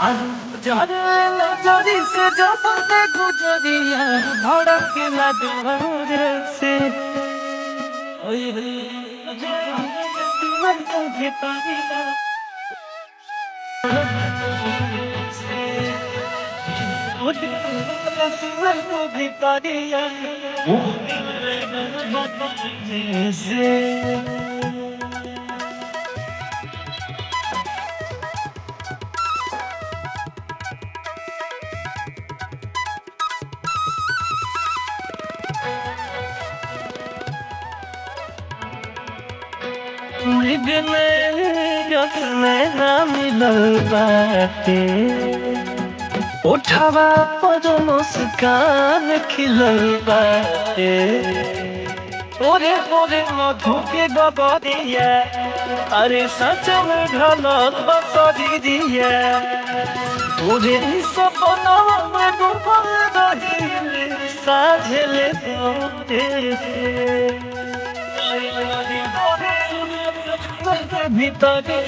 আর যারে নজরি সে জপতে গুজরিয়া ধড়কেলা দোরে সে ওই রে জীবন তো ভিতরিয়া জীবন তো ভিতরিয়া সে मिलने जसने ना मिलल बाटे उठावा पर मुस्कान खिलल बाटे ओरे ओरे मधु के गगरिया अरे सच में ढलल बसरी दिया ओरे सपना में डूबल रही साझले तोरे ভিতরে